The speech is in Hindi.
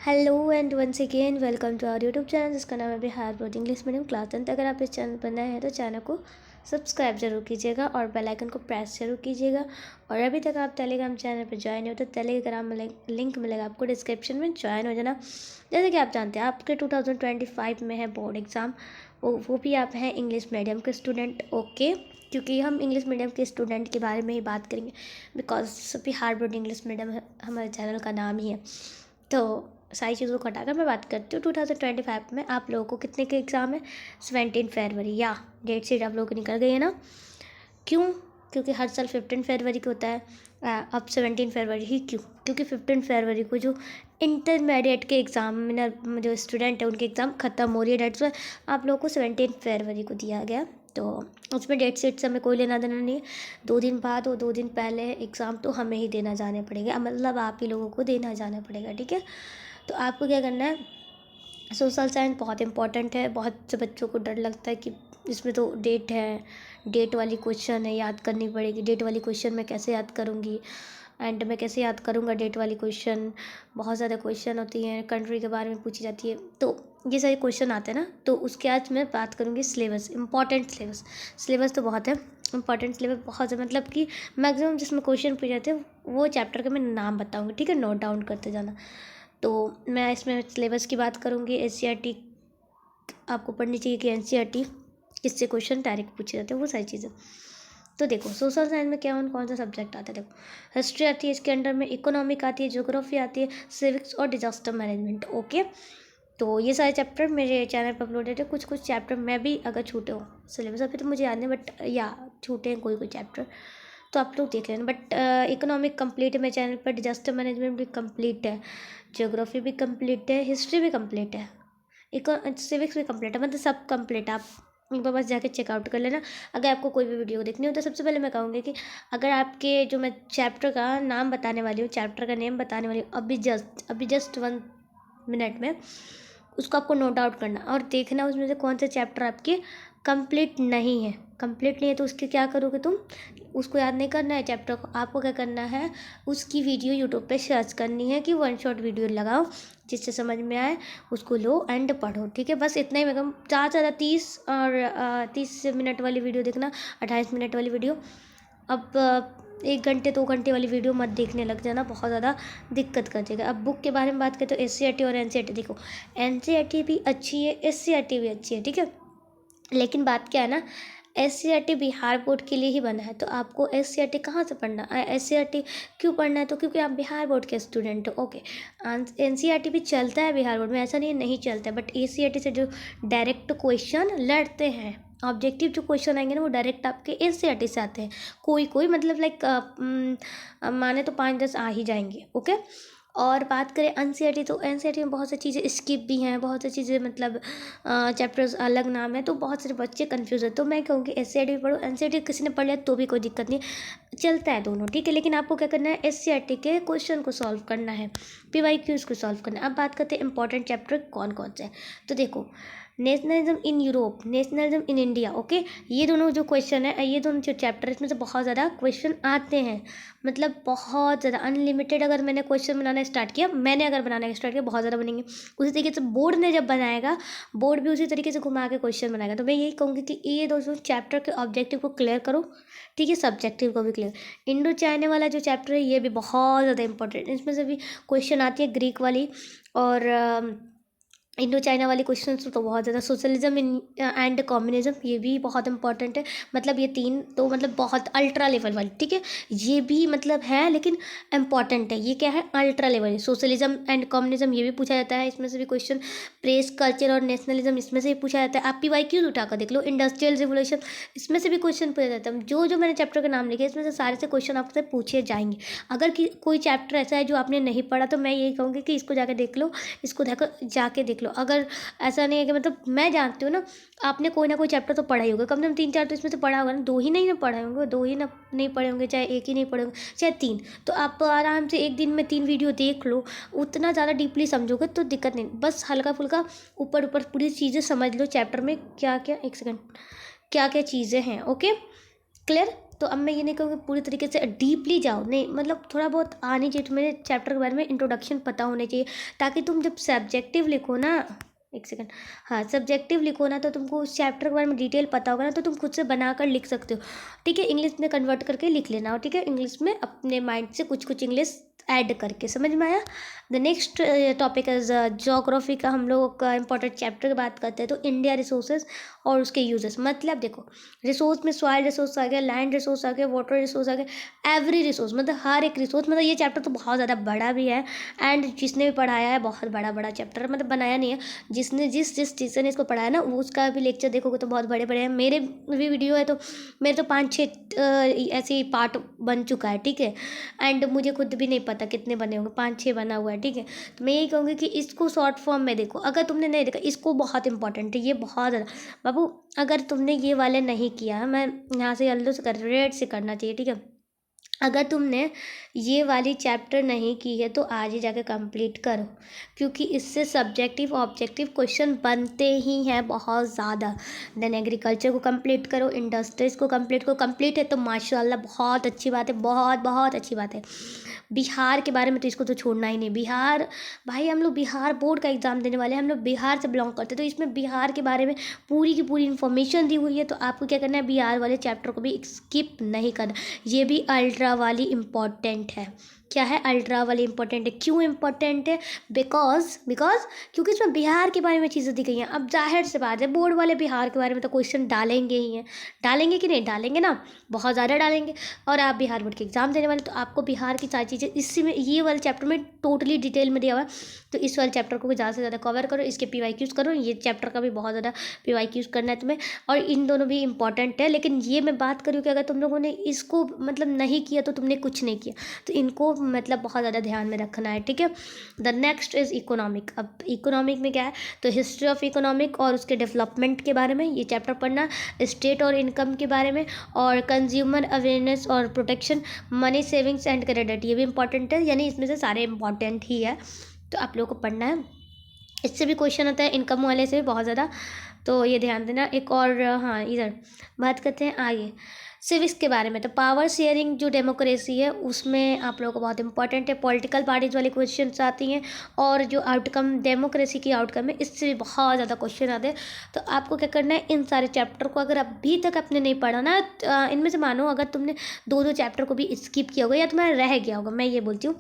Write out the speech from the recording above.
Hello and once again welcome to our YouTube channel जिसका नाम है Bihar board English medium class 10। अगर आप इस चैनल पर नए हैं तो चैनल को सब्सक्राइब जरूर कीजिएगा और बेल आइकन को प्रेस जरूर कीजिएगा। और अभी तक आप टेलीग्राम चैनल पर ज्वाइन हो तो टेलीग्राम में लिंक मिलेगा आपको डिस्क्रिप्शन में, ज्वाइन हो जाना। जैसे कि आप जानते हैं आपके 2025 में है बोर्ड एग्ज़ाम, वो भी आप हैं इंग्लिश मीडियम के स्टूडेंट। ओके, क्योंकि हम इंग्लिश मीडियम के स्टूडेंट के बारे में ही बात करेंगे because Bihar board English medium हमारे चैनल का नाम ही है। तो सारी चीज़ों को हटाकर मैं बात करती हूँ 2025 में आप लोगों को कितने के एग्ज़ाम है। 17 फरवरी या डेट शीट आप लोगों की निकल गई है ना। क्यों? क्योंकि हर साल 15 फरवरी को होता है, अब 17 फरवरी ही क्यों? क्योंकि 15 फरवरी को जो इंटरमीडिएट के एग्ज़ामिनर जो स्टूडेंट है उनके एग्ज़ाम ख़त्म हो रही है, डेट्स आप लोगों को 17 फरवरी को दिया गया। तो उसमें डेट शीट से हमें कोई लेना देना नहीं है। 2 दिन बाद और 2 दिन पहले एग्ज़ाम तो हमें ही देना जाने पड़ेगा, मतलब आप ही लोगों को देना जाना पड़ेगा, ठीक है। तो आपको क्या करना है, सोशल साइंस बहुत इंपॉर्टेंट है। बहुत से बच्चों को डर लगता है कि इसमें तो डेट है, डेट वाली क्वेश्चन है, याद करनी पड़ेगी। डेट वाली क्वेश्चन मैं कैसे याद करूँगी एंड मैं कैसे याद करूँगा डेट वाली क्वेश्चन। बहुत ज़्यादा क्वेश्चन होती हैं, कंट्री के बारे में पूछी जाती है, तो ये सारे क्वेश्चन आते हैं ना। तो उसके आज मैं बात करूँगी सिलेबस, इंपॉर्टेंट सिलेबस तो बहुत है इंपॉर्टेंट सिलेबस, बहुत है मतलब कि मैक्सिमम जिसमें क्वेश्चन पूछे जाते हैं वो चैप्टर का मैं नाम बताऊँगी, ठीक है। नोट डाउन करते जाना। तो मैं इसमें सिलेबस की बात करूँगी। एनसीईआरटी आपको पढ़नी चाहिए कि एनसीईआरटी किससे क्वेश्चन डायरेक्ट पूछे जाते हैं, वो सारी चीज़ें। तो देखो सोशल साइंस में कौन सा सब्जेक्ट आता है। देखो हिस्ट्री आती है, इसके अंडर में इकोनॉमिक आती है, ज्योग्राफी आती है, सिविक्स और डिजास्टर मैनेजमेंट। ओके, तो ये सारे चैप्टर मेरे चैनल पर अपलोडेड है। कुछ चैप्टर मैं भी अगर छूटे हो सिलेबस अभी तो मुझे याद नहीं, बट या छूटे हैं कोई चैप्टर तो आप लोग देख लेना। बट इकोनॉमिक कंप्लीट है मेरे चैनल पर, डिजास्टर मैनेजमेंट भी कंप्लीट है, ज्योग्राफी भी कंप्लीट है, हिस्ट्री भी कंप्लीट है, सिविक्स भी कंप्लीट है, मतलब सब कंप्लीट। आप एक बार बस जाके चेकआउट कर लेना। अगर आपको कोई भी वीडियो देखनी हो तो सबसे पहले मैं कहूँगी कि अगर आपके जो मैं चैप्टर का नाम बताने वाली हूँ, चैप्टर का नेम बताने वाली हूँ अभी जस्ट 1 मिनट में, उसको आपको नोट आउट करना और देखना उसमें से कौन से चैप्टर आपके कंप्लीट नहीं है तो उसके क्या करोगे तुम, उसको याद नहीं करना है चैप्टर को, आपको क्या करना है उसकी वीडियो यूट्यूब पे सर्च करनी है कि 1 शॉट वीडियो लगाओ जिससे समझ में आए, उसको लो एंड पढ़ो, ठीक है। बस इतना ही मैं कहूँ, ज़्यादा 30 मिनट वाली वीडियो देखना, 28 मिनट वाली वीडियो। अब 1 घंटे 2 घंटे वाली वीडियो मत देखने लग जाना, बहुत ज़्यादा दिक्कत कर देगा। अब बुक के बारे में बात करें तो एससीईआरटी और एनसीईआरटी। देखो एनसीईआरटी भी अच्छी है, एससीईआरटी भी अच्छी है, ठीक है। लेकिन बात क्या है ना, एससीईआरटी बिहार बोर्ड के लिए ही बना है, तो आपको एससीईआरटी कहाँ से पढ़ना है, एससीईआरटी क्यों पढ़ना है, तो क्योंकि आप बिहार बोर्ड के स्टूडेंट हो। ओके, एनसीईआरटी भी चलता है बिहार बोर्ड में, ऐसा नहीं है नहीं चलता है, बट एससीईआरटी से जो डायरेक्ट क्वेश्चन लड़ते हैं, ऑब्जेक्टिव जो क्वेश्चन आएंगे ना वो डायरेक्ट आपके एनसीईआरटी से आते हैं। कोई मतलब लाइक माने तो 5-10 आ ही जाएंगे। ओके, और बात करें एनसीईआरटी तो एनसीईआरटी में बहुत सी चीज़ें स्किप भी हैं, बहुत सी चीज़ें मतलब चैप्टर्स अलग नाम है, तो बहुत सारे बच्चे कंफ्यूज है। तो मैं कहूँगी एससीईआरटी भी पढ़ो, एनसीईआरटी किसी ने पढ़ लिया तो भी कोई दिक्कत नहीं, चलता है दोनों, ठीक है। लेकिन आपको क्या करना है, एससीईआरटी के क्वेश्चन को सॉल्व करना है, पीवाईक्यूज को सॉल्व करना है। अब बात करते हैं इंपॉर्टेंट चैप्टर कौन कौन से हैं। तो देखो nationalism in Europe, nationalism in India, okay, ये दोनों जो क्वेश्चन है, ये दोनों जो चैप्टर है इसमें से बहुत ज़्यादा क्वेश्चन आते हैं, मतलब बहुत ज़्यादा अनलिमिटेड। अगर मैंने क्वेश्चन बनाना स्टार्ट किया, बहुत ज़्यादा बनेंगे। उसी तरीके से बोर्ड ने जब बनाएगा, बोर्ड भी उसी तरीके से घुमा के क्वेश्चन बनाएगा। तो मैं यही कहूँगी कि ये दोनों चैप्टर के ऑब्जेक्टिव को क्लियर करो, ठीक है, सब्जेक्टिव को भी क्लियर। इंडो चाइना वाला जो चैप्टर है ये भी बहुत ज़्यादा इंपॉर्टेंट, इसमें से भी क्वेश्चन आती है ग्रीक वाली और इंडो चाइना वाली क्वेश्चन तो बहुत ज़्यादा। सोशलिज्म एंड कम्युनिज्म ये भी बहुत इंपॉर्टेंट है, मतलब ये 3 तो मतलब बहुत अल्ट्रा लेवल वाली, ठीक है। ये भी मतलब है लेकिन इंपॉर्टेंट है, ये क्या है ultra level. Socialism and communism ये भी पूछा जाता है, इसमें से भी क्वेश्चन। प्रेस कल्चर और नेशनलिज्म इसमें से भी पूछा जाता है, आप पीवाईक्यूज उठाकर देख लो। इंडस्ट्रियल रिवोल्यूशन इसमें से भी क्वेश्चन पूछा जाता है। जो मैंने चैप्टर का नाम लिखा है इसमें से सारे से क्वेश्चन आपसे पूछे जाएंगे। अगर कोई चैप्टर ऐसा है जो आपने नहीं पढ़ा तो मैं यही कहूँगी कि इसको जाके देख लो, इसको जाके देख लो। अगर ऐसा नहीं है कि मतलब मैं जानती हूँ ना, आपने कोई ना कोई चैप्टर तो पढ़ा ही होगा, कम से कम 3-4 तो इसमें से पढ़ा होगा ना, 2 ही नहीं ना पढ़े होंगे, 2 ही ना नहीं पढ़े होंगे, चाहे 1 ही नहीं पढ़े होंगे, चाहे 3। तो आप आराम से 1 दिन में 3 वीडियो देख लो, उतना ज़्यादा डीपली समझोगे तो दिक्कत नहीं। बस हल्का फुल्का ऊपर पूरी चीज़ें समझ लो चैप्टर में क्या क्या, 1 सेकेंड, क्या क्या चीज़ें हैं। Okay, clear. तो अब मैं ये नहीं कहूँगी पूरी तरीके से डीपली जाओ, नहीं, मतलब थोड़ा बहुत आनी चाहिए तुम्हें चैप्टर के बारे में, इंट्रोडक्शन पता होने चाहिए, ताकि तुम जब सब्जेक्टिव लिखो ना, एक सेकंड, हाँ, सब्जेक्टिव लिखो ना, तो तुमको उस चैप्टर के बारे में डिटेल पता होगा ना, तो तुम खुद से बनाकर लिख सकते हो, ठीक है। इंग्लिश में कन्वर्ट करके लिख लेना हो, ठीक है, इंग्लिश में अपने माइंड से कुछ कुछ इंग्लिश ऐड करके, समझ में आया। The next topic is geography का, हम लोग का इंपॉर्टेंट चैप्टर की बात करते हैं, तो इंडिया रिसोर्सेज और उसके यूजेस, मतलब देखो रिसोर्स में सॉइल रिसोर्स आ गया, लैंड रिसोर्स आ गया, वाटर रिसोर्स आ गया, एवरी रिसोर्स, मतलब हर एक रिसोर्स, मतलब ये चैप्टर तो बहुत ज़्यादा बड़ा भी है, एंड जिसने भी पढ़ाया है बहुत बड़ा बड़ा चैप्टर है, मतलब बनाया नहीं है, जिसने जिस टीचर ने इसको पढ़ाया ना, वो उसका भी लेक्चर देखोगे तो बहुत बड़े बड़े हैं, मेरे भी वीडियो है तो मेरे तो 5-6 ऐसे पार्ट बन चुका है, ठीक है, एंड मुझे खुद भी नहीं पता कितने बने होंगे, 5-6 बना हुआ है, ठीक है। तो मैं यही कहूँगी कि इसको शॉर्ट फॉर्म में देखो, अगर तुमने नहीं देखा, इसको बहुत इंपॉर्टेंट है ये, बहुत ज़्यादा बाबू, अगर तुमने ये वाले नहीं किया, मैं यहाँ से येलो से कर, रेड से करना चाहिए, ठीक है, अगर तुमने ये वाली चैप्टर नहीं की है तो आज ही जाके कंप्लीट करो, क्योंकि इससे सब्जेक्टिव ऑब्जेक्टिव क्वेश्चन बनते ही हैं बहुत ज़्यादा। देन एग्रीकल्चर को कंप्लीट करो, इंडस्ट्रीज को कंप्लीट करो, कंप्लीट है तो माशाल्लाह बहुत अच्छी बात है, बहुत बहुत अच्छी बात है। बिहार के बारे में तो इसको तो छोड़ना ही नहीं, बिहार भाई, हम लोग बिहार बोर्ड का एग्ज़ाम देने वाले हैं, हम लोग बिहार से बिलोंग करते हैं, तो इसमें बिहार के बारे में पूरी की पूरी इन्फॉर्मेशन दी हुई है, तो आपको क्या करना है, बिहार वाले चैप्टर को भी स्किप नहीं करना, ये भी अल्ट्रा वाली इम्पॉर्टेंट है। क्या है, अल्ट्रा वाली इंपॉर्टेंट है, क्यों इंपॉर्टेंट है, बिकॉज क्योंकि इसमें बिहार के बारे में चीज़ें दी गई हैं। अब जाहिर सी बात है बोर्ड वाले बिहार के बारे में तो क्वेश्चन डालेंगे ही हैं, डालेंगे कि नहीं डालेंगे ना, बहुत ज़्यादा डालेंगे, और आप बिहार बोर्ड के एग्ज़ाम देने वाले, तो आपको बिहार की सारी चीज़ें इसी में, ये वाले चैप्टर में टोटली डिटेल में दिया हुआ है, तो इस वाले चैप्टर को ज़्यादा से ज़्यादा कवर करो, इसके PYQs करो, ये चैप्टर का भी बहुत ज़्यादा PYQs करना है तुम्हें, और इन दोनों भी इंपॉर्टेंट है, लेकिन ये मैं बात करूँ कि अगर तुम लोगों ने इसको मतलब नहीं किया तो तुमने कुछ नहीं किया, तो इनको मतलब बहुत ज़्यादा ध्यान में रखना है, ठीक है। The next is economic. अब इकोनॉमिक में क्या है, तो हिस्ट्री ऑफ इकोनॉमिक और उसके डेवलपमेंट के बारे में ये चैप्टर पढ़ना, स्टेट और इनकम के बारे में, और कंज्यूमर अवेयरनेस और protection, money savings and credit, ये भी इंपॉर्टेंट है, यानी इसमें से सारे इंपॉर्टेंट ही है, तो आप लोगों को पढ़ना है। इससे भी क्वेश्चन होता है, इनकम वाले से भी बहुत ज़्यादा, तो ये ध्यान देना। एक और, हाँ, इधर बात करते हैं आगे सिविक्स के बारे में, तो पावर शेयरिंग जो डेमोक्रेसी है उसमें आप लोगों को बहुत इंपॉर्टेंट है, पॉलिटिकल पार्टीज वाले क्वेश्चन आती हैं, और जो आउटकम डेमोक्रेसी की आउटकम है इससे भी बहुत ज़्यादा क्वेश्चन आते हैं, तो आपको क्या करना है, इन सारे चैप्टर को अगर अभी तक आपने नहीं पढ़ा ना, इनमें से मानो अगर तुमने 2-2 चैप्टर को भी स्किप किया होगा या तुम्हारा रह गया होगा, मैं ये बोलती हूँ,